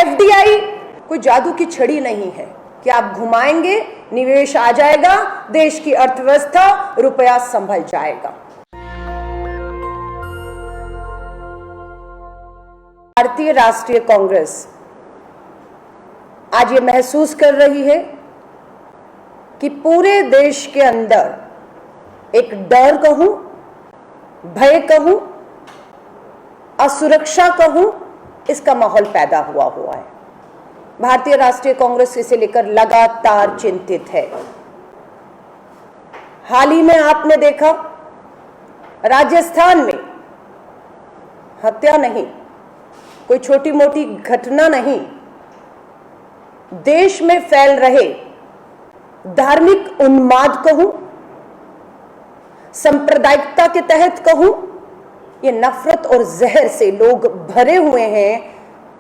FDI कोई जादू की छड़ी नहीं है कि आप घुमाएंगे निवेश आ जाएगा, देश की अर्थव्यवस्था, रुपया संभल जाएगा। भारतीय राष्ट्रीय कांग्रेस आज ये महसूस कर रही है कि पूरे देश के अंदर एक डर कहूं, भय कहूं, असुरक्षा कहूं, इसका माहौल पैदा हुआ है। भारतीय राष्ट्रीय कांग्रेस इसे लेकर लगातार चिंतित है। हाल ही में आपने देखा राजस्थान में हत्या नहीं, कोई छोटी मोटी घटना नहीं, देश में फैल रहे धार्मिक उन्माद कहूं, सांप्रदायिकता के तहत कहूं, ये नफरत और जहर से लोग भरे हुए हैं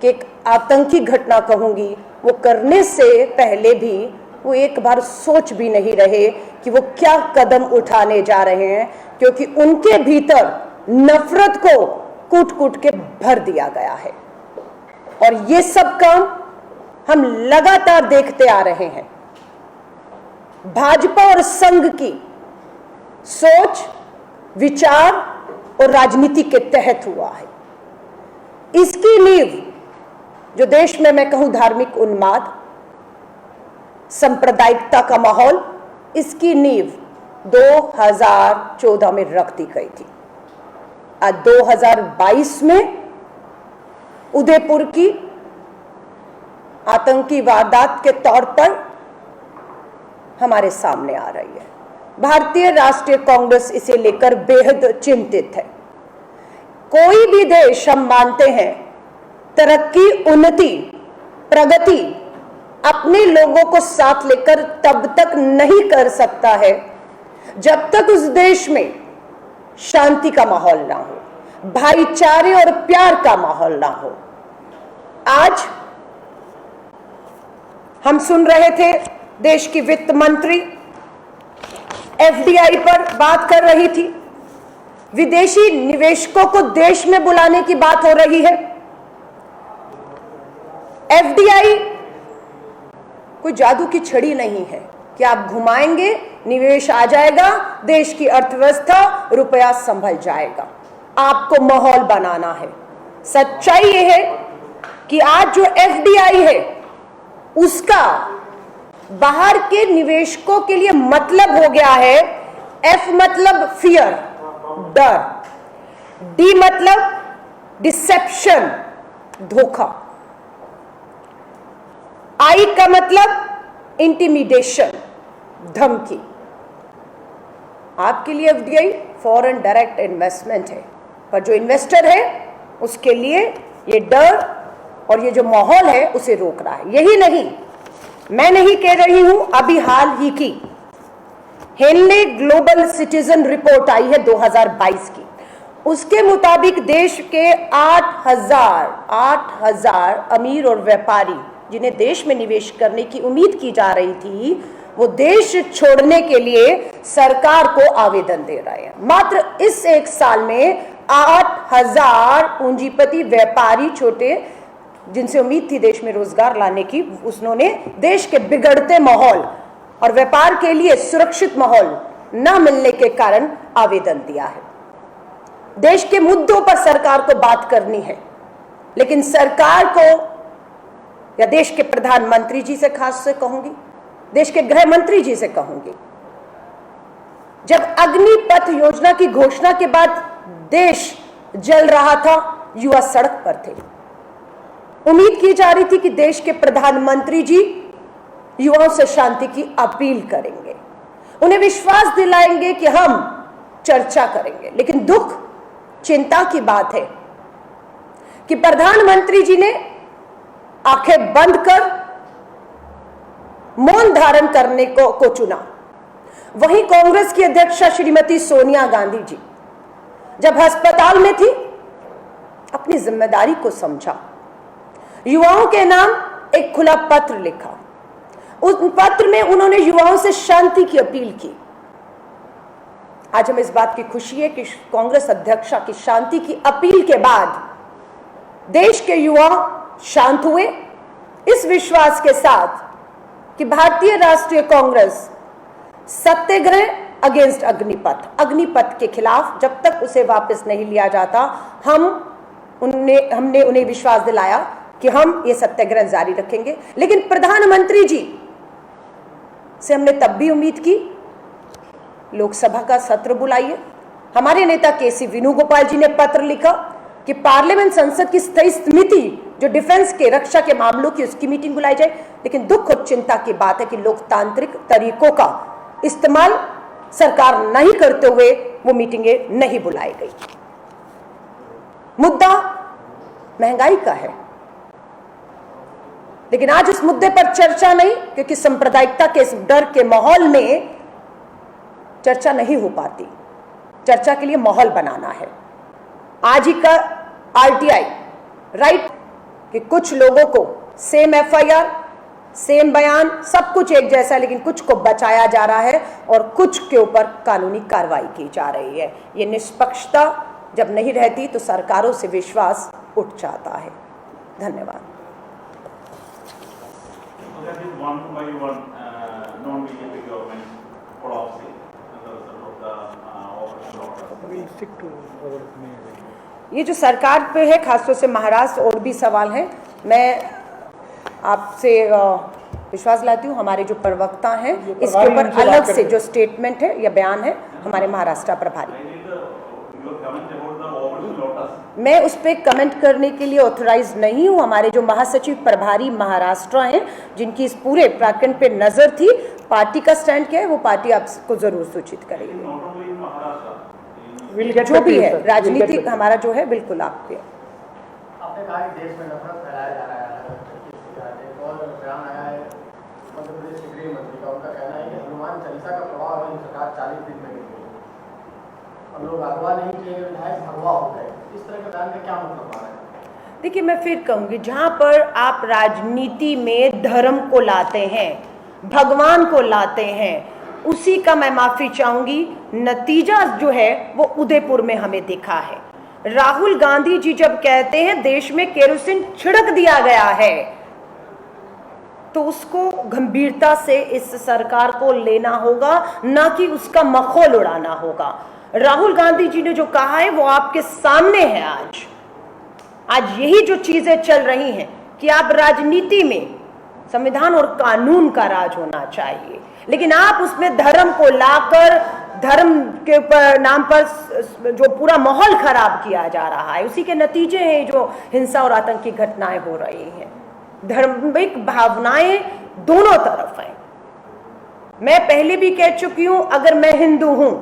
कि एक आतंकी घटना कहूंगी, वो करने से पहले भी वो एक बार सोच भी नहीं रहे कि वो क्या कदम उठाने जा रहे हैं, क्योंकि उनके भीतर नफरत को कूट कूट के भर दिया गया है। और ये सब काम हम लगातार देखते आ रहे हैं। भाजपा और संघ की सोच, विचार और राजनीति के तहत हुआ है। इसकी नींव जो देश में मैं कहूं धार्मिक उन्माद, सांप्रदायिकता का माहौल, इसकी नींव 2014 में रख दी गई थी। आज 2022 में उदयपुर की आतंकी वारदात के तौर पर हमारे सामने आ रही है। भारतीय राष्ट्रीय कांग्रेस इसे लेकर बेहद चिंतित है। कोई भी देश, हम मानते हैं, तरक्की, उन्नति, प्रगति अपने लोगों को साथ लेकर तब तक नहीं कर सकता है जब तक उस देश में शांति का माहौल ना हो, भाईचारे और प्यार का माहौल ना हो। आज हम सुन रहे थे देश की वित्त मंत्री एफडीआई पर बात कर रही थी, विदेशी निवेशकों को देश में बुलाने की बात हो रही है। एफडीआई कोई जादू की छड़ी नहीं है कि आप घुमाएंगे निवेश आ जाएगा, देश की अर्थव्यवस्था, रुपया संभल जाएगा। आपको माहौल बनाना है। सच्चाई यह है कि आज जो एफडीआई है उसका बाहर के निवेशकों के लिए मतलब हो गया है, एफ मतलब फियर, डर, डी मतलब डिसेप्शन, धोखा, आई का मतलब इंटिमिडेशन, धमकी। आपके लिए एफडीआई फॉरेन डायरेक्ट इन्वेस्टमेंट है, पर जो इन्वेस्टर है उसके लिए ये डर और ये जो माहौल है उसे रोक रहा है। यही नहीं, मैं नहीं कह रही हूं, अभी हाल ही की हेनले ग्लोबल सिटीजन रिपोर्ट आई है 2022 की। उसके मुताबिक देश के 8,000 अमीर और व्यापारी जिन्हें देश में निवेश करने की उम्मीद की जा रही थी, वो देश छोड़ने के लिए सरकार को आवेदन दे रहे हैं। मात्र इस एक साल में 8,000 पूंजीपति व्यापारी, छोटे, जिनसे उम्मीद थी देश में रोजगार लाने की, उन्होंने देश के बिगड़ते माहौल और व्यापार के लिए सुरक्षित माहौल न मिलने के कारण आवेदन दिया है। देश के मुद्दों पर सरकार को बात करनी है, लेकिन सरकार को, या देश के प्रधानमंत्री जी से खास से कहूंगी, देश के गृह मंत्री जी से कहूंगी, जब अग्निपथ योजना की घोषणा के बाद देश जल रहा था, युवा सड़क पर थे। उम्मीद की जा रही थी कि देश के प्रधानमंत्री जी युवाओं से शांति की अपील करेंगे, उन्हें विश्वास दिलाएंगे कि हम चर्चा करेंगे। लेकिन दुख, चिंता की बात है कि प्रधानमंत्री जी ने आंखें बंद कर मौन धारण करने को चुना। वहीं कांग्रेस की अध्यक्षा श्रीमती सोनिया गांधी जी जब अस्पताल में थी, अपनी जिम्मेदारी को समझा, युवाओं के नाम एक खुला पत्र लिखा। उस पत्र में उन्होंने युवाओं से शांति की अपील की। आज हमें इस बात की खुशी है कि कांग्रेस अध्यक्षा की शांति की अपील के बाद देश के युवा शांत हुए, इस विश्वास के साथ कि भारतीय राष्ट्रीय कांग्रेस सत्याग्रह अगेंस्ट अग्निपथ के खिलाफ जब तक उसे वापस नहीं लिया जाता, हमने उन्हें विश्वास दिलाया कि हम ये सत्याग्रह जारी रखेंगे। लेकिन प्रधानमंत्री जी से हमने तब भी उम्मीद की, लोकसभा का सत्र बुलाइए। हमारे नेता केसी वेणुगोपाल जी ने पत्र लिखा कि पार्लियामेंट संसद की स्थायी समिति जो डिफेंस के रक्षा के मामलों की, उसकी मीटिंग बुलाई जाए। लेकिन दुख और चिंता की बात है कि लोकतांत्रिक तरीकों का इस्तेमाल सरकार नहीं करते हुए वो मीटिंगें नहीं बुलाई गई। मुद्दा महंगाई का है, लेकिन आज उस मुद्दे पर चर्चा नहीं, क्योंकि सांप्रदायिकता के इस डर के माहौल में चर्चा नहीं हो पाती। चर्चा के लिए माहौल बनाना है। आज ही का आरटीआई राइट कि कुछ लोगों को सेम एफआईआर, सेम बयान, सब कुछ एक जैसा, लेकिन कुछ को बचाया जा रहा है और कुछ के ऊपर कानूनी कार्रवाई की जा रही है। ये निष्पक्षता जब नहीं रहती तो सरकारों से विश्वास उठ जाता है। धन्यवाद। ये जो सरकार पे है, खासतौर से महाराष्ट्र और भी सवाल हैं, मैं आपसे विश्वास लाती हूँ हमारे जो प्रवक्ता हैं इसके ऊपर अलग से जो स्टेटमेंट है या बयान है हमारे महाराष्ट्र प्रभारी, मैं उस पर कमेंट करने के लिए ऑथराइज नहीं हूँ। हमारे जो महासचिव प्रभारी महाराष्ट्र हैं, जिनकी इस पूरे प्रकरण पे नजर थी, पार्टी का स्टैंड क्या है वो पार्टी आपको जरूर सूचित करेगी। जो भी है राजनीतिक हमारा जो है बिल्कुल आपके। आपने कहा कि देश में नफरत फैलाया जा रहा है, और बयान आया है मध्य प्रदेश के गृह मंत्री का, उनका कहना है कि हनुमान चालीसा का प्रभाव है, सरकार 40 दिन में और लोग अगवा नहीं किए गए विधायक भगवा हो गए। इस तरह के बयान का क्या मतलब आ रहा है? देखिए, मैं फिर कहूंगी, जहां पर आप राजनीति में धर्म को लाते हैं, भगवान को लाते हैं, उसी का मैं माफी चाहूंगी। नतीजा जो है वो उदयपुर में हमें दिखा है। राहुल गांधी जी जब कहते हैं देश में केरोसिन छिड़क दिया गया है, तो उसको गंभीरता से इस सरकार को लेना होगा, ना कि उसका मखौल उड़ाना होगा। राहुल गांधी जी ने जो कहा है वो आपके सामने है। आज यही जो चीजें चल रही हैं कि आप राजनीति में संविधान और कानून का राज होना चाहिए, लेकिन आप उसमें धर्म को लाकर धर्म के नाम पर जो पूरा माहौल खराब किया जा रहा है, उसी के नतीजे हैं जो हिंसा और आतंकी घटनाएं हो रही हैं। धार्मिक भावनाएं दोनों तरफ हैं। मैं पहले भी कह चुकी हूं, अगर मैं हिंदू हूं,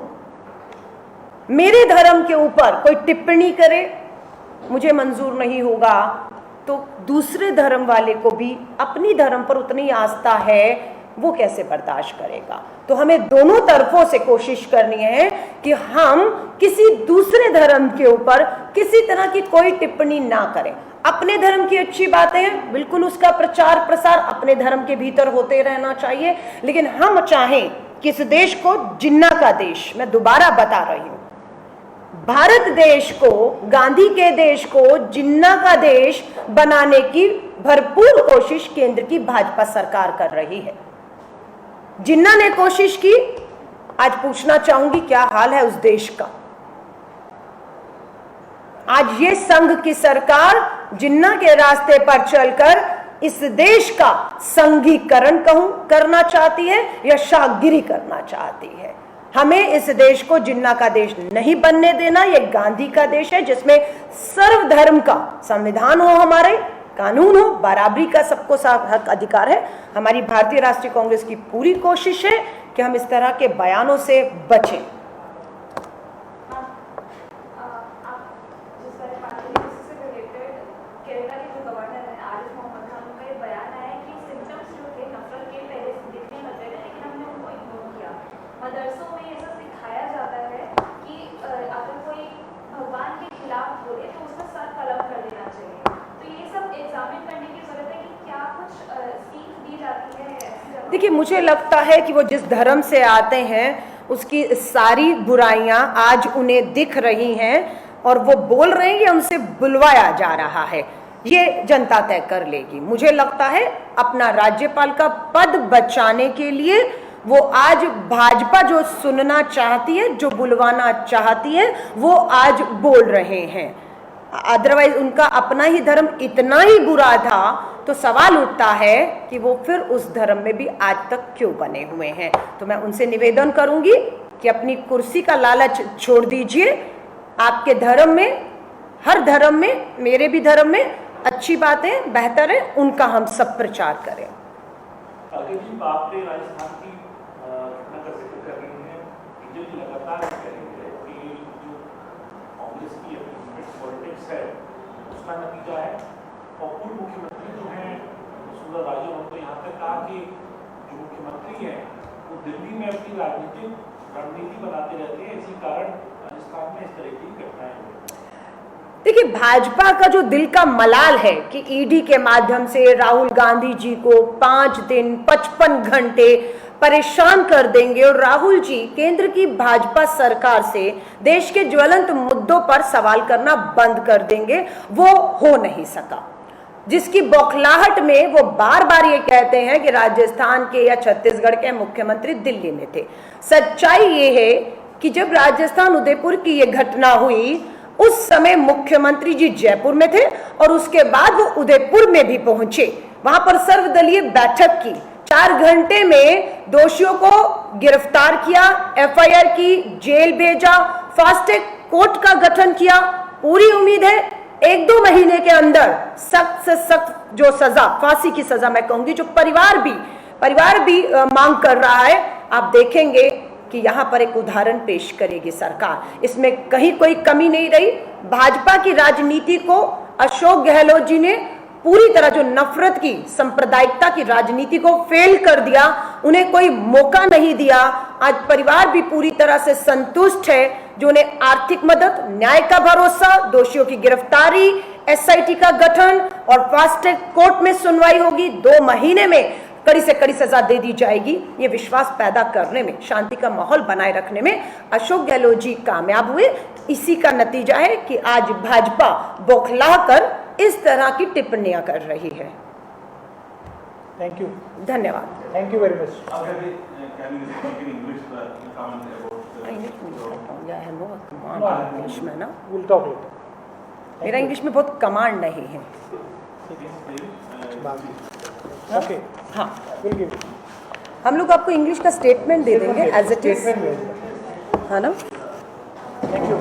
मेरे धर्म के ऊपर कोई टिप्पणी करे मुझे मंजूर नहीं होगा, तो दूसरे धर्म वाले को भी अपनी धर्म पर उतनी आस्था है, वो कैसे बर्दाश्त करेगा। तो हमें दोनों तरफों से कोशिश करनी है कि हम किसी दूसरे धर्म के ऊपर किसी तरह की कोई टिप्पणी ना करें। अपने धर्म की अच्छी बातें हैं, बिल्कुल उसका प्रचार प्रसार अपने धर्म के भीतर होते रहना चाहिए, लेकिन हम चाहें कि इस देश को जिन्ना का देश, मैं दोबारा बता रही हूं, भारत देश को, गांधी के देश को जिन्ना का देश बनाने की भरपूर कोशिश केंद्र की भाजपा सरकार कर रही है। जिन्ना ने कोशिश की, आज पूछना चाहूंगी क्या हाल है उस देश का। आज ये संघ की सरकार जिन्ना के रास्ते पर चलकर इस देश का संघीकरण करना चाहती है या शाहगिरी करना चाहती है। हमें इस देश को जिन्ना का देश नहीं बनने देना। ये गांधी का देश है जिसमें सर्वधर्म का संविधान हो, हमारे कानून हो, बराबरी का सबको हक अधिकार है। हमारी भारतीय राष्ट्रीय कांग्रेस की पूरी कोशिश है कि हम इस तरह के बयानों से बचें। मदरसों में ऐसा सिखाया जाता है कि अगर कोई भगवान के खिलाफ बोले तो उसका सर कलम कर देना चाहिए। तो ये सब एग्जामिन करने की जरूरत है कि क्या कुछ सीख दी जाती है। देखिए, मुझे लगता है कि वो जिस धर्म से आते हैं उसकी सारी बुराइयां आज उन्हें दिख रही हैं और वो बोल रहे हैं या उनसे बुलवाया जा रहा है। ये जनता तय कर लेगी। मुझे लगता है अपना राज्यपाल का पद बचाने के लिए वो आज भाजपा जो सुनना चाहती है, जो बुलवाना चाहती है, वो आज बोल रहे हैं। अदरवाइज उनका अपना ही धर्म इतना ही बुरा था तो सवाल उठता है कि वो फिर उस धर्म में भी आज तक क्यों बने हुए हैं। तो मैं उनसे निवेदन करूंगी कि अपनी कुर्सी का लालच छोड़ दीजिए। आपके धर्म में, हर धर्म में, मेरे भी धर्म में अच्छी बातें बेहतर है, उनका हम सब प्रचार करें। आपने राजस्थान की घटना का जिक्र कर रही हैं, बीजेपी लगातार कह रही है कि जो कांग्रेस की पॉलिटिक्स है उसका नतीजा है। और पूर्व मुख्यमंत्री जो हैं सुंदर राजन उन्होंने यहाँ तक कहा कि जो मुख्यमंत्री हैं वो दिल्ली में अपनी राजनीतिक रणनीति बनाते रहते हैं, इसी कारण राजस्थान में इस तरह की घटनाएं हुई। देखिए, भाजपा का जो दिल का मलाल है कि ईडी के माध्यम से राहुल गांधी जी को 5 दिन 55 घंटे परेशान कर देंगे और राहुल जी केंद्र की भाजपा सरकार से देश के ज्वलंत मुद्दों पर सवाल करना बंद कर देंगे, वो हो नहीं सका। जिसकी बौखलाहट में वो बार बार ये कहते हैं कि राजस्थान के या छत्तीसगढ़ के मुख्यमंत्री दिल्ली में थे। सच्चाई ये है कि जब राजस्थान उदयपुर की ये घटना हुई उस समय मुख्यमंत्री जी जयपुर में थे और उसके बाद वो उदयपुर में भी पहुंचे। वहां पर सर्वदलीय बैठक की, 4 घंटे में दोषियों को गिरफ्तार किया, एफआईआर की, जेल भेजा, फास्ट ट्रैक कोर्ट का गठन किया। पूरी उम्मीद है 1-2 महीने के अंदर सख्त से सख्त जो सजा, फांसी की सजा मैं कहूंगी, जो परिवार भी मांग कर रहा है। आप देखेंगे कि यहां पर एक उदाहरण पेश करेगी सरकार, इसमें कहीं कोई कमी नहीं रही। भाजपा की राजनीति को अशोक गहलोत जी ने पूरी तरह जो नफरत की, सांप्रदायिकता की राजनीति को फेल कर दिया, उन्हें कोई मौका नहीं दिया। आज परिवार भी पूरी तरह से संतुष्ट है, जो उन्हें आर्थिक मदद, न्याय का भरोसा, दोषियों की गिरफ्तारी, एसआईटी का गठन और फास्ट ट्रैक कोर्ट में सुनवाई होगी, 2 महीने में कड़ी से कड़ी सजा दे दी जाएगी। ये विश्वास पैदा करने में, शांति का माहौल बनाए रखने में अशोक गहलोत जी कामयाब हुए। इसी का नतीजा है कि आज भाजपा बौखला कर इस तरह की टिप्पणियां कर रही है। थैंक यू, धन्यवाद। Thank you very much. English में ना, विल टॉक लेटर। मेरा इंग्लिश में बहुत कमांड नहीं है। ओके, हाँ, विल गिव। हम लोग आपको इंग्लिश का स्टेटमेंट दे देंगे एज इट इज, है ना। Thank you.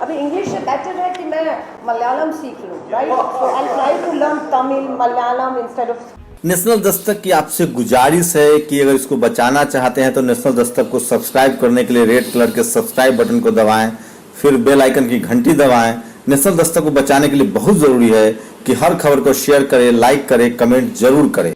अभी इंग्लिश से बेटर है कि मैं मलयालम सीख लूँ, right? So I try to learn Tamil, Malayalam instead of. National दस्तक की आपसे गुजारिश है कि अगर इसको बचाना चाहते हैं तो नेशनल दस्तक को सब्सक्राइब करने के लिए रेड कलर के सब्सक्राइब बटन को दबाएं, फिर बेल आइकन की घंटी दबाएं। नेशनल दस्तक को बचाने के लिए बहुत जरूरी है कि हर खबर को शेयर करें, लाइक करें, कमेंट जरूर करें।